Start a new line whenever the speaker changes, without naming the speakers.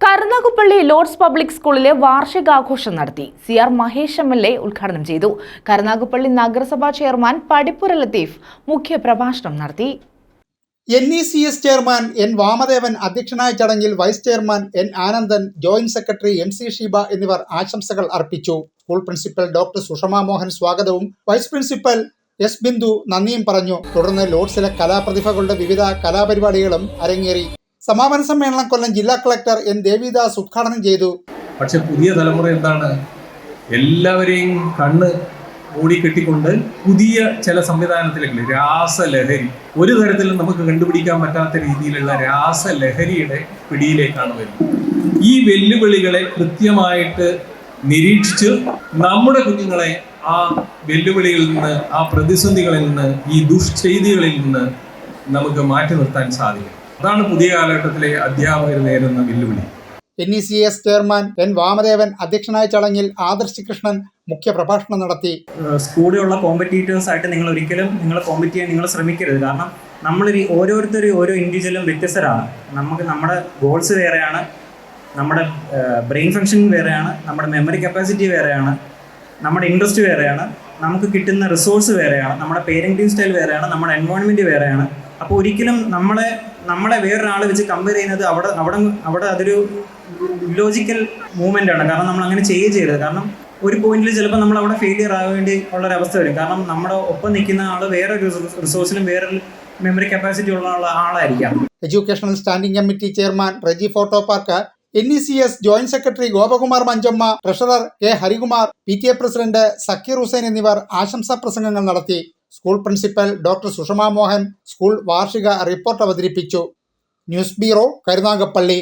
Karunagappally Lord's public സ്കൂളിലെ വാർഷികാഘോഷം നടത്തി. CR Mahesh MLA ഉദ്ഘാടനം ചെയ്തു. കരുനാഗപ്പള്ളി നഗരസഭാ ചെയർമാൻ പടിപ്പുര ലത്തീഫ് മുഖ്യപ്രഭാഷണം നടത്തി.
NECS ചെയർമാൻ N വാമദേവൻ അധ്യക്ഷനായ ചടങ്ങിൽ vice chairman N Anandan, joint secretary MC Sheeba എന്നിവർ ആശംസകൾ അർപ്പിച്ചു. School principal doctor Sushama Mohan സ്വാഗതവും വൈസ് പ്രിൻസിപ്പൽ S ബിന്ദു നന്ദിയും പറഞ്ഞു. തുടർന്ന് ലോർഡ്സിലെ കലാപ്രതിഭകളുടെ വിവിധ കലാപരിപാടികളും അരങ്ങേറി. സമാപന സമ്മേളനം കൊല്ലം ജില്ലാ കളക്ടർ N ദേവിദാസ് ഉദ്ഘാടനം ചെയ്തു.
പക്ഷെ പുതിയ തലമുറ എന്താണ്, എല്ലാവരെയും കണ്ണ് മൂടിക്കെട്ടിക്കൊണ്ട് പുതിയ ചില സംവിധാനത്തിലേക്ക് രാസലഹരി, ഒരു തരത്തിലും നമുക്ക് കണ്ടുപിടിക്കാൻ പറ്റാത്ത രീതിയിലുള്ള രാസലഹരിയുടെ പിടിയിലേക്കാണ് വരുന്നത്. ഈ വെല്ലുവിളികളെ കൃത്യമായിട്ട് നിരീക്ഷിച്ച് നമ്മുടെ കുഞ്ഞുങ്ങളെ ആ വെല്ലുവിളികളിൽ നിന്ന്, ആ പ്രതിസന്ധികളിൽ നിന്ന്, ഈ ദുഷ്ചെയ്തികളിൽ നിന്ന് നമുക്ക് മാറ്റി നിർത്താൻ സാധിക്കും. അതാണ് പുതിയ കാലഘട്ടത്തിലെ അധ്യാപകർ നേരിടുന്ന വെല്ലുവിളി.
NECS ചെയർമാൻ N വാമദേവൻ അധ്യക്ഷനായ ചടങ്ങിൽ ആദർശ് കൃഷ്ണൻ മുഖ്യപ്രഭാഷണം നടത്തി.
സ്കൂളിലുള്ള കോമ്പറ്റീറ്റേഴ്സ് ആയിട്ട് നിങ്ങൾ ഒരിക്കലും കോമ്പറ്റ് ചെയ്യാൻ നിങ്ങൾ ശ്രമിക്കരുത്. കാരണം നമ്മൾ ഓരോരുത്തരും ഓരോ ഇൻഡിവിജ്വലും വ്യത്യസ്തരാണ്. നമ്മുടെ ഗോൾസ് വേറെയാണ്, നമ്മുടെ ബ്രെയിൻ ഫങ്ഷൻ വേറെയാണ്, നമ്മുടെ മെമ്മറി കപ്പാസിറ്റി വേറെയാണ്, നമ്മുടെ ഇൻട്രസ്റ്റ് വേറെയാണ്, നമുക്ക് കിട്ടുന്ന റിസോഴ്സ് വേറെയാണ്, നമ്മുടെ പേരൻറ്റിങ് സ്റ്റൈൽ വേറെയാണ്, നമ്മുടെ എൻവയോൺമെൻറ്റ് വേറെയാണ്. അപ്പോൾ ഒരിക്കലും നമ്മളെ വേറൊരാൾ വെച്ച് കമ്പയർ ചെയ്യുന്നത് അവിടെ അതൊരു ഇല്ലോജിക്കൽ മൂവ്മെൻ്റ് ആണ്. കാരണം നമ്മൾ അങ്ങനെ ചെയ്യരുത്. കാരണം ഒരു പോയിന്റിൽ ചിലപ്പോൾ നമ്മൾ അവിടെ ഫെയിലിയർ ആകാൻ വേണ്ടി ഉള്ളൊരവസ്ഥ വരും. കാരണം നമ്മുടെ ഒപ്പം നിൽക്കുന്ന ആൾ വേറൊരു റിസോഴ്സിലും വേറൊരു മെമ്മറി കപ്പാസിറ്റി ഉള്ള ആളായിരിക്കാം.
Educational standing committee chairman Reji photo park, NECS joint secretary Gopakumar Manjamma, treasurer K Harikumar, PTA president Zakir Hussain എന്നിവർ ആശംസാ പ്രസംഗങ്ങൾ നടത്തി. School principal doctor Sushama Mohan school വാർഷിക റിപ്പോർട്ട് അവതരിപ്പിച്ചു. News bureau, Karunagappally.